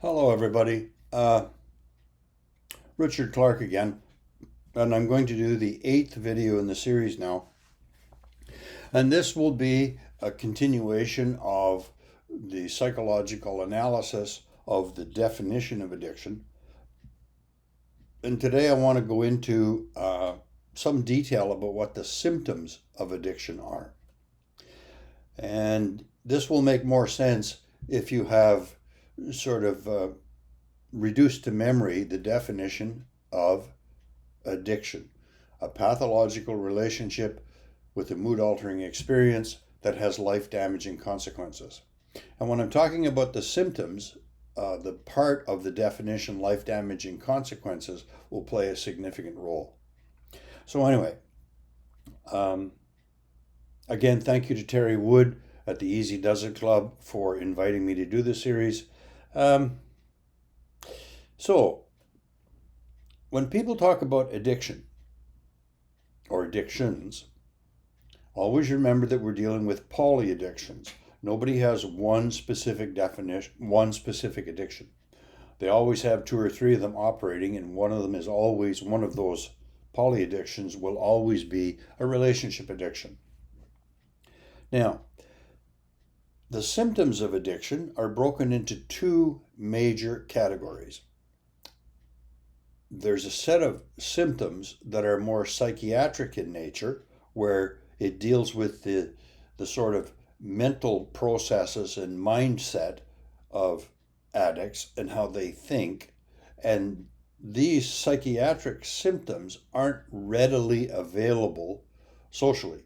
Hello, everybody. Richard Clark again, and I'm going to do the 8th video in the series now. And this will be a continuation of the psychological analysis of the definition of addiction. And today I want to go into some detail about what the symptoms of addiction are. And this will make more sense if you have sort of reduced to memory the definition of addiction, a pathological relationship with a mood altering experience that has life damaging consequences. And when I'm talking about the symptoms, the part of the definition life damaging consequences will play a significant role. So, anyway, again, thank you to Terry Wood at the Easy Does It Club for inviting me to do this series. So, when people talk about addiction or addictions, always remember that we're dealing with polyaddictions. Nobody has one specific definition, one specific addiction. They always have two or three of them operating, and one of them is always, one of those polyaddictions will always be a relationship addiction. Now, the symptoms of addiction are broken into two major categories. There's a set of symptoms that are more psychiatric in nature, where it deals with the sort of mental processes and mindset of addicts and how they think. And these psychiatric symptoms aren't readily available socially.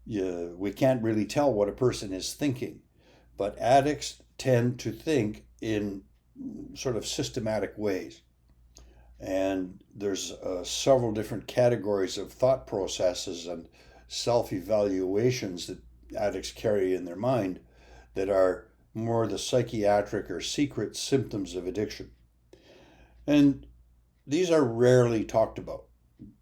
We can't really tell what a person is thinking, but addicts tend to think in sort of systematic ways. And there's several different categories of thought processes and self-evaluations that addicts carry in their mind that are more the psychiatric or secret symptoms of addiction. And these are rarely talked about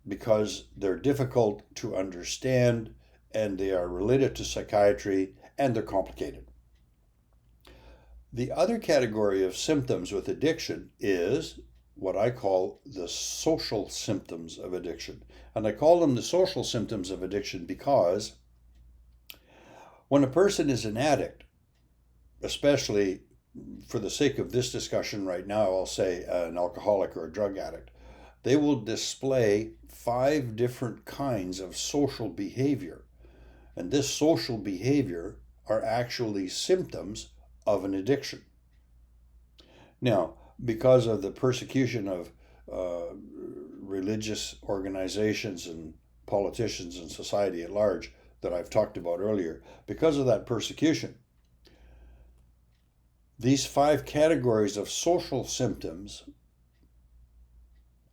because they're difficult to understand, and they are related to psychiatry, and they're complicated. The other category of symptoms with addiction is what I call the social symptoms of addiction. And I call them the social symptoms of addiction because when a person is an addict, especially for the sake of this discussion right now, I'll say an alcoholic or a drug addict, they will display 5 different kinds of social behavior. And this social behavior are actually symptoms of an addiction. Now, because of the persecution of religious organizations and politicians and society at large that I've talked about earlier, because of that persecution, these 5 categories of social symptoms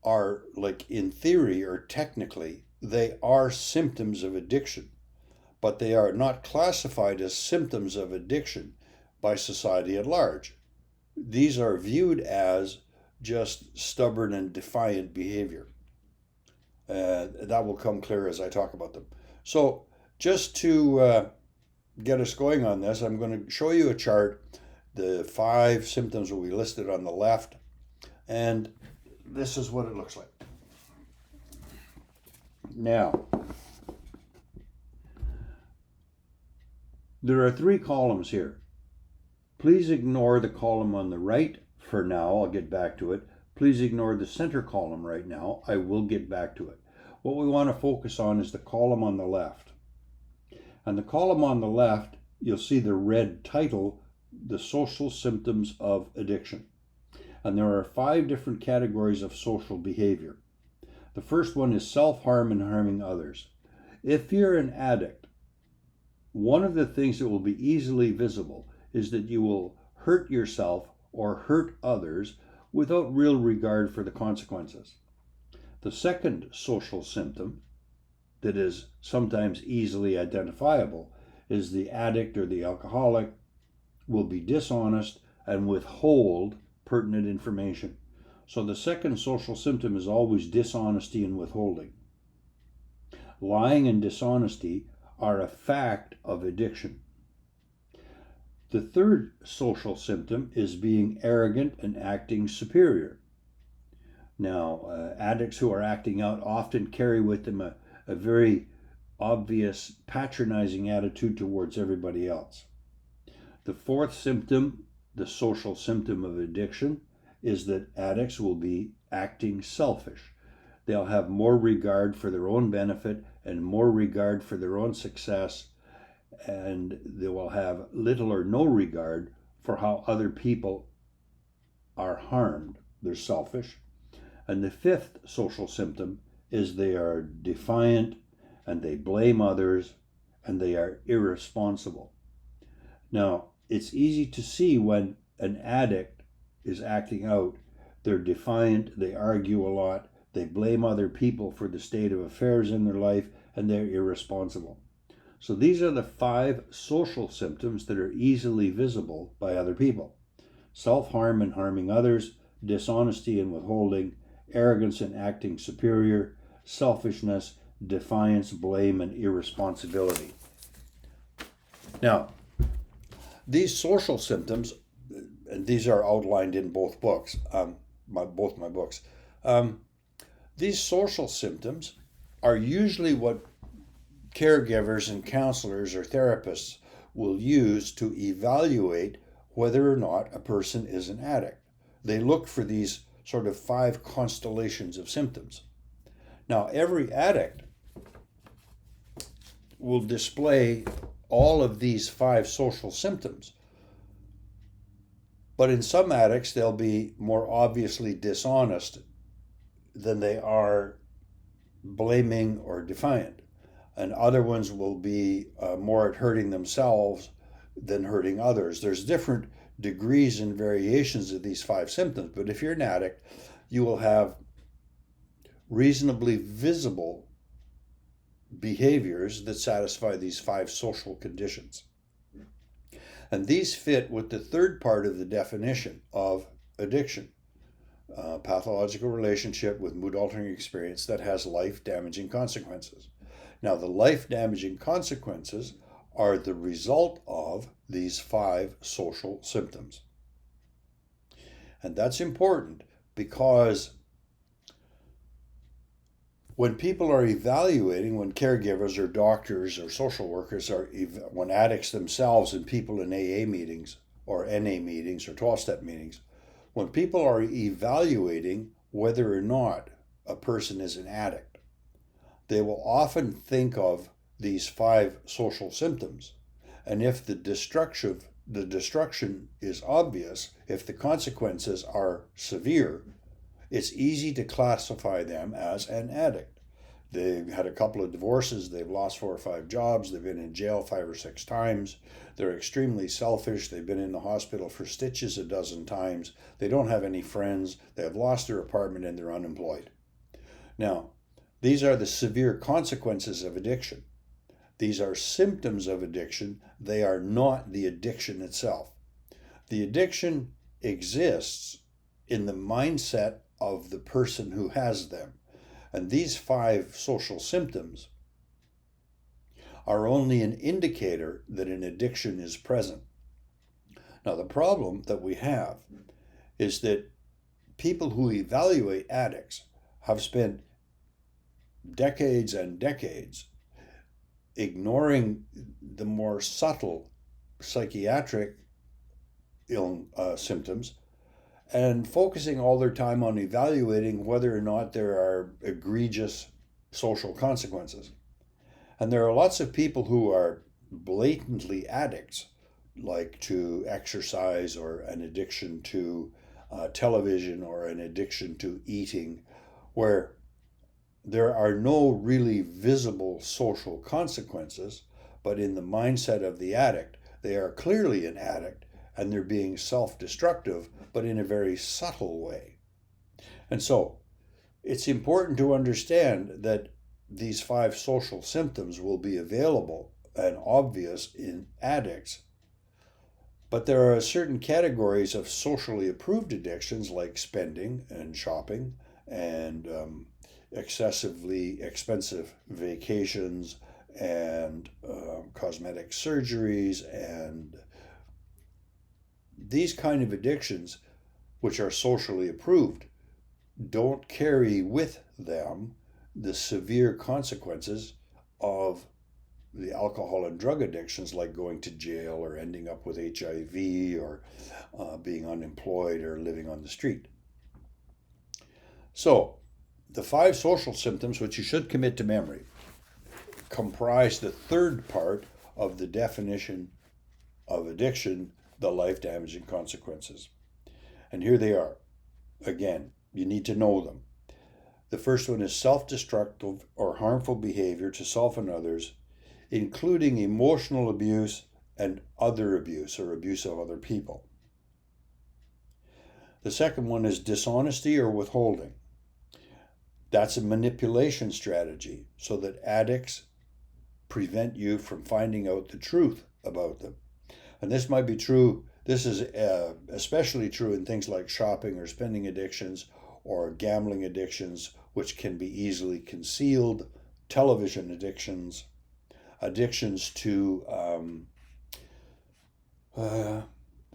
are, like, in theory or technically, they are symptoms of addiction, but they are not classified as symptoms of addiction by society at large. These are viewed as just stubborn and defiant behavior. That will come clear as I talk about them. So just to get us going on this, I'm going to show you a chart. The 5 symptoms will be listed on the left, and this is what it looks like. Now, there are 3 columns here. Please ignore the column on the right for now. I'll get back to it. Please ignore the center column right now. I will get back to it. What we want to focus on is the column on the left. And the column on the left, you'll see the red title, The Social Symptoms of Addiction. And there are 5 different categories of social behavior. The first one is self-harm and harming others. If you're an addict, one of the things that will be easily visible is that you will hurt yourself or hurt others without real regard for the consequences. The second social symptom that is sometimes easily identifiable is the addict or the alcoholic will be dishonest and withhold pertinent information. So the second social symptom is always dishonesty and withholding. Lying and dishonesty are a fact of addiction. The third social symptom is being arrogant and acting superior. Now, addicts who are acting out often carry with them a very obvious patronizing attitude towards everybody else. The fourth symptom, the social symptom of addiction, is that addicts will be acting selfish. They'll have more regard for their own benefit and more regard for their own success, and they will have little or no regard for how other people are harmed. They're selfish. And the fifth social symptom is they are defiant and they blame others and they are irresponsible. Now, it's easy to see when an addict is acting out. They're defiant, they argue a lot, they blame other people for the state of affairs in their life, and they're irresponsible. So these are the 5 social symptoms that are easily visible by other people: self-harm and harming others, dishonesty and withholding, arrogance and acting superior, selfishness, defiance, blame, and irresponsibility. Now, these social symptoms, and these are outlined in both books, both my books. These social symptoms are usually what caregivers and counselors or therapists will use to evaluate whether or not a person is an addict. They look for these sort of 5 constellations of symptoms. Now, every addict will display all of these 5 social symptoms. But in some addicts, they'll be more obviously dishonest than they are blaming or defiant. And other ones will be more at hurting themselves than hurting others. There's different degrees and variations of these 5 symptoms, but if you're an addict, you will have reasonably visible behaviors that satisfy these 5 social conditions. And these fit with the third part of the definition of addiction: pathological relationship with mood-altering experience that has life-damaging consequences. Now, the life-damaging consequences are the result of these 5 social symptoms. And that's important because when people are evaluating, when caregivers or doctors or social workers when addicts themselves and people in AA meetings or NA meetings or 12-step meetings, when people are evaluating whether or not a person is an addict, they will often think of these 5 social symptoms. And if the destruction is obvious, if the consequences are severe, it's easy to classify them as an addict. They've had a couple of divorces, they've lost 4 or 5 jobs, they've been in jail 5 or 6 times, they're extremely selfish, they've been in the hospital for stitches a dozen times, they don't have any friends, they have lost their apartment, and they're unemployed. Now, these are the severe consequences of addiction. These are symptoms of addiction. They are not the addiction itself. The addiction exists in the mindset of the person who has them. And these 5 social symptoms are only an indicator that an addiction is present. Now, the problem that we have is that people who evaluate addicts have spent decades and decades ignoring the more subtle psychiatric symptoms and focusing all their time on evaluating whether or not there are egregious social consequences. And there are lots of people who are blatantly addicts, like to exercise or an addiction to television or an addiction to eating, where there are no really visible social consequences, but in the mindset of the addict, they are clearly an addict and they're being self-destructive, but in a very subtle way. And so it's important to understand that these 5 social symptoms will be available and obvious in addicts, but there are certain categories of socially approved addictions like spending and shopping and excessively expensive vacations and cosmetic surgeries and these kind of addictions, which are socially approved, don't carry with them the severe consequences of the alcohol and drug addictions, like going to jail or ending up with HIV or being unemployed or living on the street. So, the 5 social symptoms, which you should commit to memory, comprise the third part of the definition of addiction, the life-damaging consequences. And here they are. Again, you need to know them. The first one is self-destructive or harmful behavior to self and others, including emotional abuse and other abuse or abuse of other people. The second one is dishonesty or withholding. That's a manipulation strategy so that addicts prevent you from finding out the truth about them. And this might be true, this is especially true in things like shopping or spending addictions or gambling addictions, which can be easily concealed, television addictions, addictions to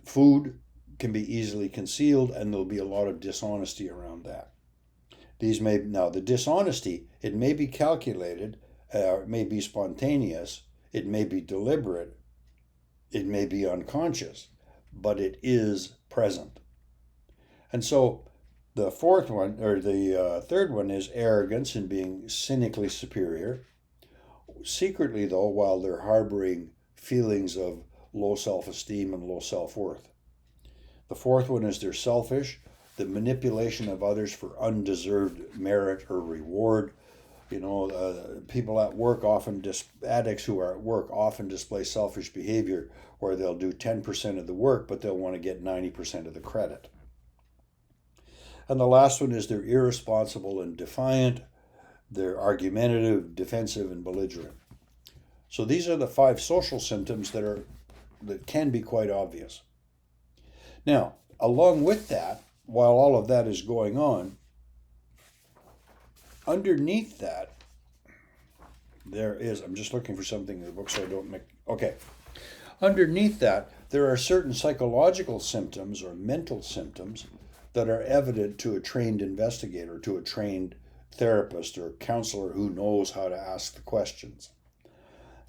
food can be easily concealed, and there'll be a lot of dishonesty around that. Now the dishonesty, it may be calculated, it may be spontaneous, it may be deliberate, it may be unconscious, but it is present. And so the third one is arrogance and being cynically superior. Secretly, though, while they're harboring feelings of low self-esteem and low self-worth. The fourth one is they're selfish, the manipulation of others for undeserved merit or reward. People at work addicts who are at work often display selfish behavior where they'll do 10% of the work, but they'll want to get 90% of the credit. And the last one is they're irresponsible and defiant. They're argumentative, defensive, and belligerent. So these are the 5 social symptoms that can be quite obvious. Now, along with that, while all of that is going on, underneath that, I'm just looking for something in the book so I don't make, okay. Underneath that, there are certain psychological symptoms or mental symptoms that are evident to a trained investigator, to a trained therapist or counselor who knows how to ask the questions.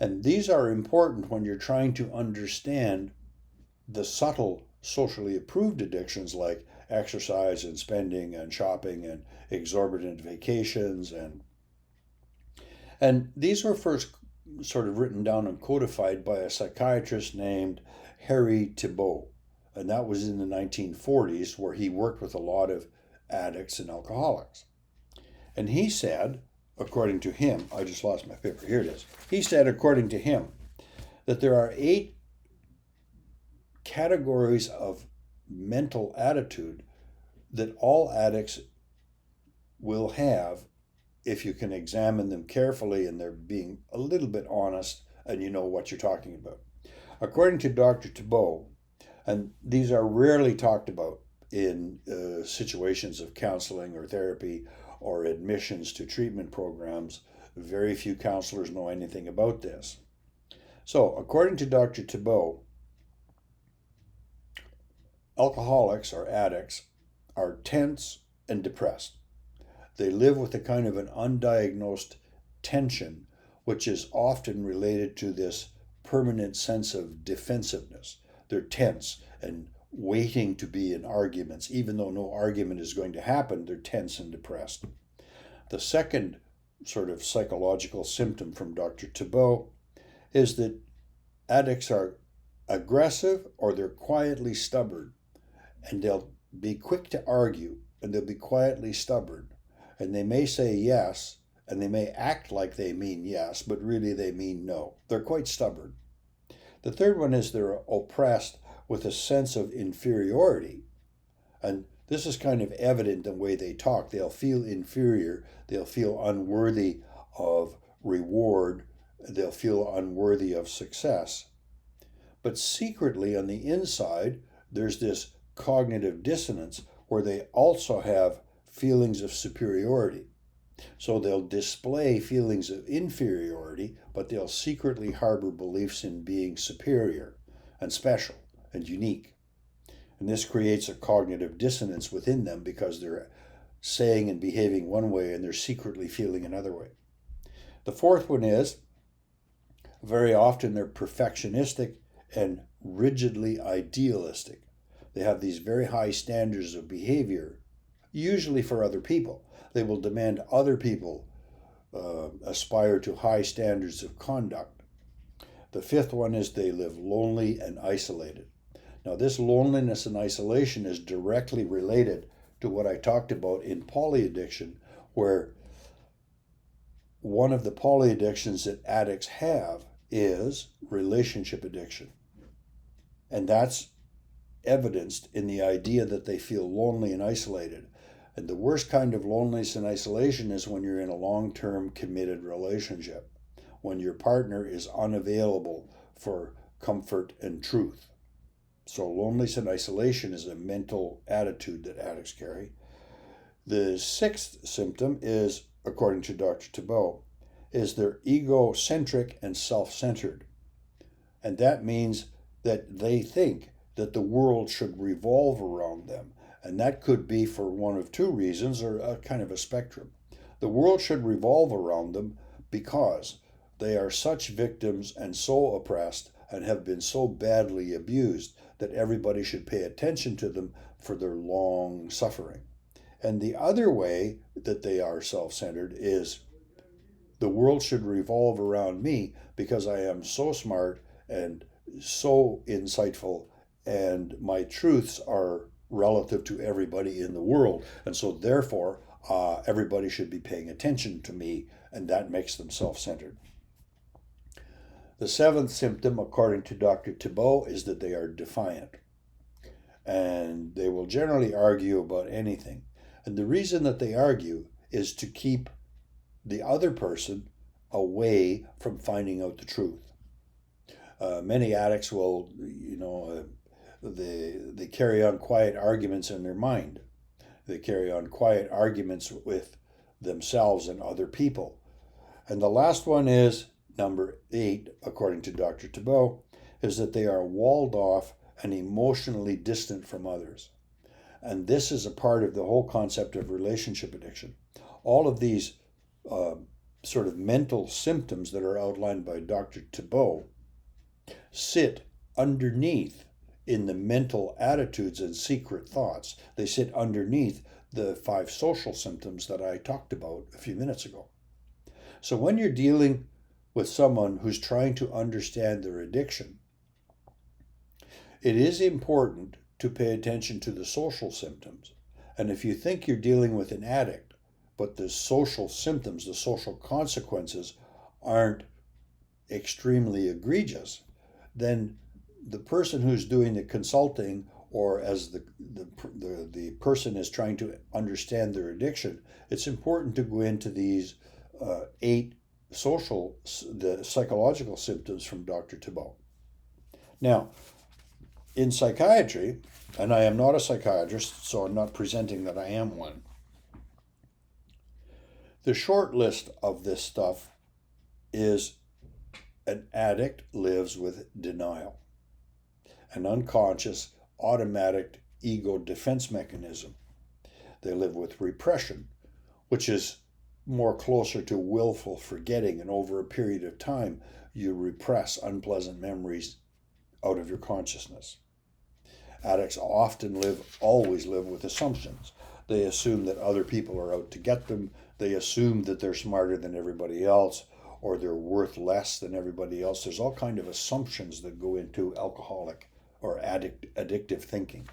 And these are important when you're trying to understand the subtle socially approved addictions like exercise and spending and shopping and exorbitant vacations. And these were first sort of written down and codified by a psychiatrist named Harry Thibault. And that was in the 1940s, where he worked with a lot of addicts and alcoholics. And he said, according to him, I just lost my paper, here it is. He said, according to him, that there are 8 categories of mental attitude that all addicts will have if you can examine them carefully and they're being a little bit honest and you know what you're talking about. According to Dr. Thibault, and these are rarely talked about in situations of counseling or therapy or admissions to treatment programs, very few counselors know anything about this. So, according to Dr. Thibault, alcoholics or addicts are tense and depressed. They live with a kind of an undiagnosed tension, which is often related to this permanent sense of defensiveness. They're tense and waiting to be in arguments. Even though no argument is going to happen, they're tense and depressed. The second sort of psychological symptom from Dr. Thibault is that addicts are aggressive or they're quietly stubborn. And they'll be quick to argue and they'll be quietly stubborn. And they may say yes, and they may act like they mean yes, but really they mean no. They're quite stubborn. The third one is they're oppressed with a sense of inferiority. And this is kind of evident in the way they talk. They'll feel inferior. They'll feel unworthy of reward. They'll feel unworthy of success. But secretly on the inside, there's this cognitive dissonance where they also have feelings of superiority. So they'll display feelings of inferiority, but they'll secretly harbor beliefs in being superior and special and unique. And this creates a cognitive dissonance within them because they're saying and behaving one way and they're secretly feeling another way. The fourth one is very often they're perfectionistic and rigidly idealistic. They have these very high standards of behavior, usually for other people. They will demand other people aspire to high standards of conduct. The fifth one is they live lonely and isolated. Now, this loneliness and isolation is directly related to what I talked about in polyaddiction, where one of the polyaddictions that addicts have is relationship addiction. And that's evidenced in the idea that they feel lonely and isolated. And the worst kind of loneliness and isolation is when you're in a long-term committed relationship, when your partner is unavailable for comfort and truth. So loneliness and isolation is a mental attitude that addicts carry. The sixth symptom is, according to Dr. Thibault, is they're egocentric and self-centered. And that means that they think that the world should revolve around them. And that could be for one of two reasons, or a kind of a spectrum. The world should revolve around them because they are such victims and so oppressed and have been so badly abused that everybody should pay attention to them for their long suffering. And the other way that they are self-centered is the world should revolve around me because I am so smart and so insightful and my truths are relative to everybody in the world. And so therefore, everybody should be paying attention to me, and that makes them self-centered. The seventh symptom, according to Dr. Thibault, is that they are defiant. And they will generally argue about anything. And the reason that they argue is to keep the other person away from finding out the truth. Many addicts will, they carry on quiet arguments in their mind. They carry on quiet arguments with themselves and other people. And the last one is, number 8, according to Dr. Thibault, is that they are walled off and emotionally distant from others. And this is a part of the whole concept of relationship addiction. All of these sort of mental symptoms that are outlined by Dr. Thibault sit underneath in the mental attitudes and secret thoughts. They sit underneath the 5 social symptoms that I talked about a few minutes ago. So when you're dealing with someone who's trying to understand their addiction, it is important to pay attention to the social symptoms. And if you think you're dealing with an addict, but the social symptoms, the social consequences aren't extremely egregious, then the person who's doing the consulting, or as the person is trying to understand their addiction, it's important to go into these 8 the psychological symptoms from Dr. Thibault. Now, in psychiatry, and I am not a psychiatrist, so I'm not presenting that I am one, the short list of this stuff is an addict lives with denial, an unconscious, automatic ego defense mechanism. They live with repression, which is more closer to willful forgetting, and over a period of time, you repress unpleasant memories out of your consciousness. Addicts always live with assumptions. They assume that other people are out to get them. They assume that they're smarter than everybody else, or they're worth less than everybody else. There's all kinds of assumptions that go into alcoholic or addictive thinking.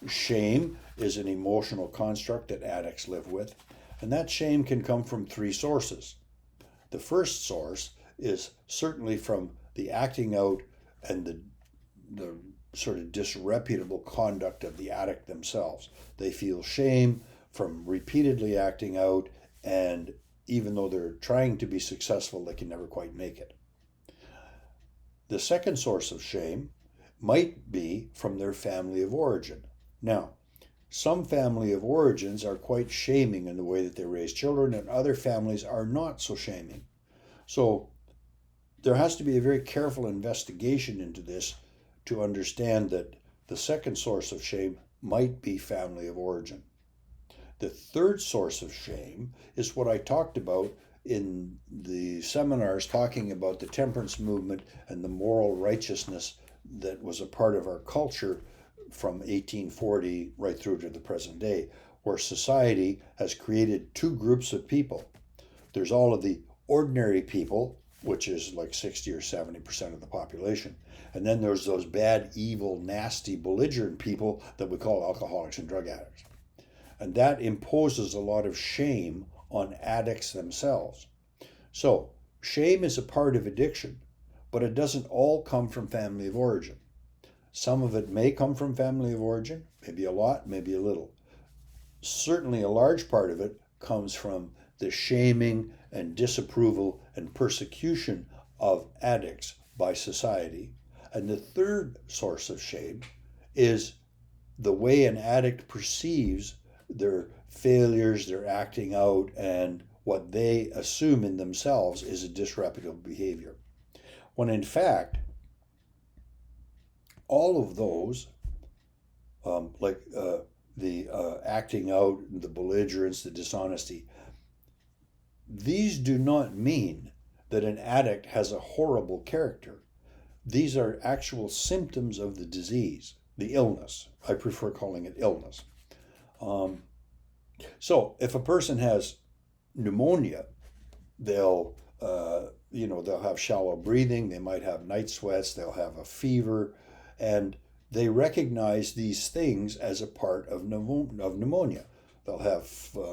Shame is an emotional construct that addicts live with, and that shame can come from 3 sources. The first source is certainly from the acting out and the sort of disreputable conduct of the addict themselves. They feel shame from repeatedly acting out, and even though they're trying to be successful, they can never quite make it. The second source of shame might be from their family of origin. Now, some family of origins are quite shaming in the way that they raise children, and other families are not so shaming. So there has to be a very careful investigation into this to understand that The second source of shame might be family of origin. The third source of shame is what I talked about in the seminars talking about the temperance movement and the moral righteousness that was a part of our culture from 1840 right through to the present day, where society has created two groups of people. There's all of the ordinary people, which is like 60 or 70% of the population. And then there's those bad, evil, nasty, belligerent people that we call alcoholics and drug addicts. And that imposes a lot of shame on addicts themselves. So, shame is a part of addiction, but it doesn't all come from family of origin. Some of it may come from family of origin, maybe a lot, maybe a little. Certainly a large part of it comes from the shaming and disapproval and persecution of addicts by society. And the third source of shame is the way an addict perceives their failures, their acting out, and what they assume in themselves is a disreputable behavior. When in fact, all of those, the acting out, the belligerence, the dishonesty, these do not mean that an addict has a horrible character. These are actual symptoms of the disease, the illness. I prefer calling it illness. So if a person has pneumonia, they'll have shallow breathing, they might have night sweats, they'll have a fever, and they recognize these things as a part of pneumonia. They'll have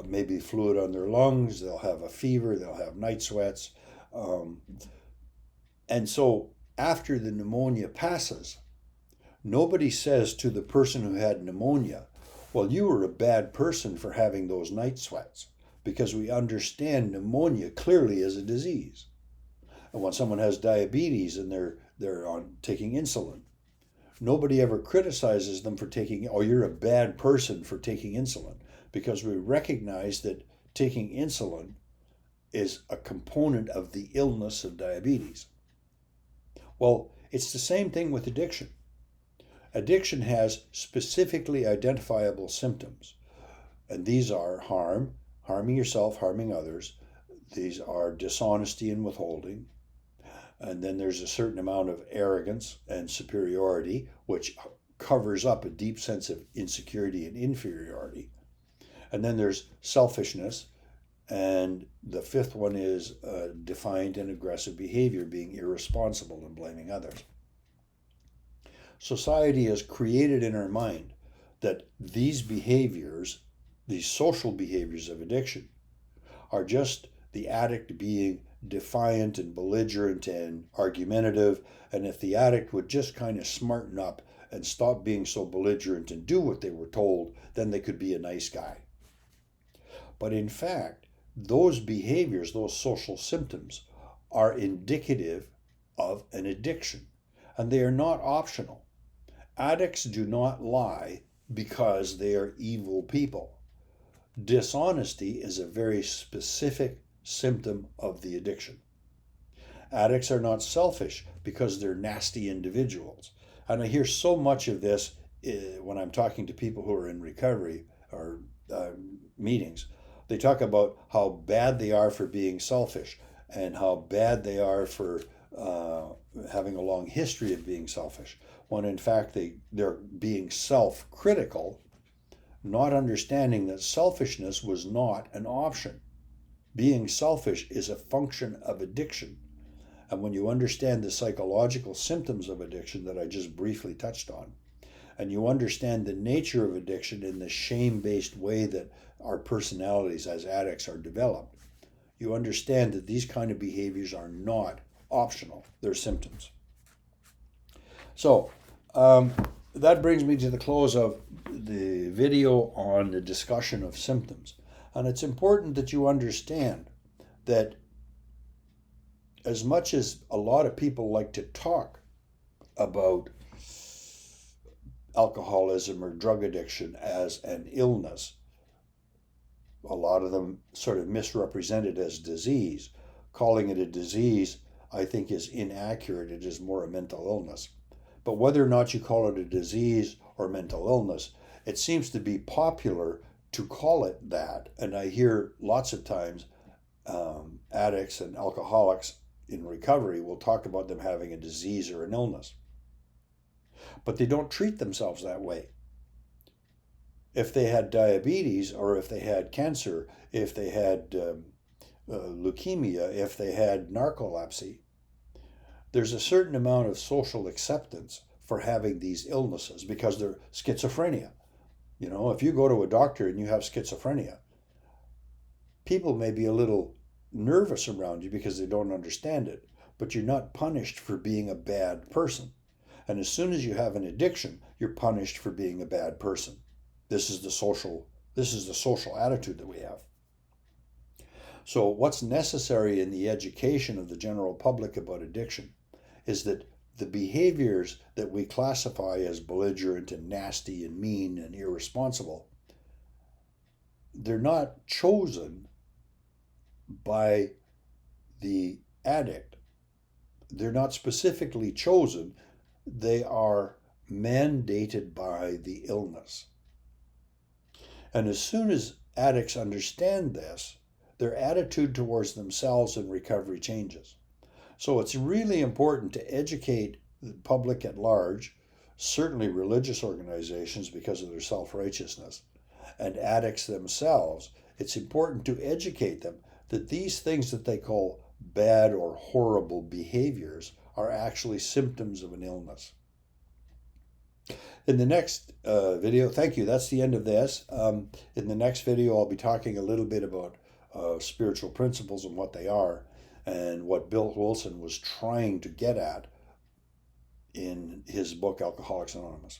maybe fluid on their lungs, they'll have a fever, they'll have night sweats. And so after the pneumonia passes, nobody says to the person who had pneumonia, well, you were a bad person for having those night sweats, because we understand pneumonia clearly as a disease. And when someone has diabetes and they're taking insulin, nobody ever criticizes them for taking, oh, you're a bad person for taking insulin, because we recognize that taking insulin is a component of the illness of diabetes. Well, it's the same thing with addiction. Addiction has specifically identifiable symptoms, and these are harming yourself, harming others. These are dishonesty and withholding. And then there's a certain amount of arrogance and superiority, which covers up a deep sense of insecurity and inferiority. And then there's selfishness. And the fifth one is defiant and aggressive behavior, being irresponsible and blaming others. Society has created in our mind that these behaviors, these social behaviors of addiction, are just the addict being defiant and belligerent and argumentative, and if the addict would just kind of smarten up and stop being so belligerent and do what they were told, then they could be a nice guy. But in fact, those behaviors, those social symptoms, are indicative of an addiction, and they are not optional. Addicts do not lie because they are evil people. Dishonesty is a very specific symptom of the addiction. Addicts are not selfish because they're nasty individuals. And I hear so much of this when I'm talking to people who are in recovery or meetings. They talk about how bad they are for being selfish and how bad they are for having a long history of being selfish, when in fact they're being self-critical, not understanding that selfishness was not an option. Being selfish is a function of addiction. And when you understand the psychological symptoms of addiction that I just briefly touched on, and you understand the nature of addiction in the shame-based way that our personalities as addicts are developed, you understand that these kind of behaviors are not optional. They're symptoms. So that brings me to the close of the video on the discussion of symptoms. And it's important that you understand that as much as a lot of people like to talk about alcoholism or drug addiction as an illness, a lot of them sort of misrepresent it as disease. Calling it a disease, I think, is inaccurate. It is more a mental illness. But whether or not you call it a disease or mental illness, it seems to be popular to call it that. And I hear lots of times addicts and alcoholics in recovery will talk about them having a disease or an illness. But they don't treat themselves that way. If they had diabetes, or if they had cancer, if they had leukemia, if they had narcolepsy, there's a certain amount of social acceptance for having these illnesses because they're schizophrenia. You know, if you go to a doctor and you have schizophrenia, people may be a little nervous around you because they don't understand it, but you're not punished for being a bad person. And as soon as you have an addiction, you're punished for being a bad person. This is the social attitude that we have. So what's necessary in the education of the general public about addiction is that the behaviors that we classify as belligerent and nasty and mean and irresponsible, they're not chosen by the addict. They're not specifically chosen. They are mandated by the illness. And as soon as addicts understand this, their attitude towards themselves in recovery changes. So it's really important to educate the public at large, certainly religious organizations because of their self-righteousness, and addicts themselves. It's important to educate them that these things that they call bad or horrible behaviors are actually symptoms of an illness. In the next video, thank you, that's the end of this. In the next video, I'll be talking a little bit about spiritual principles and what they are, and what Bill Wilson was trying to get at in his book, Alcoholics Anonymous.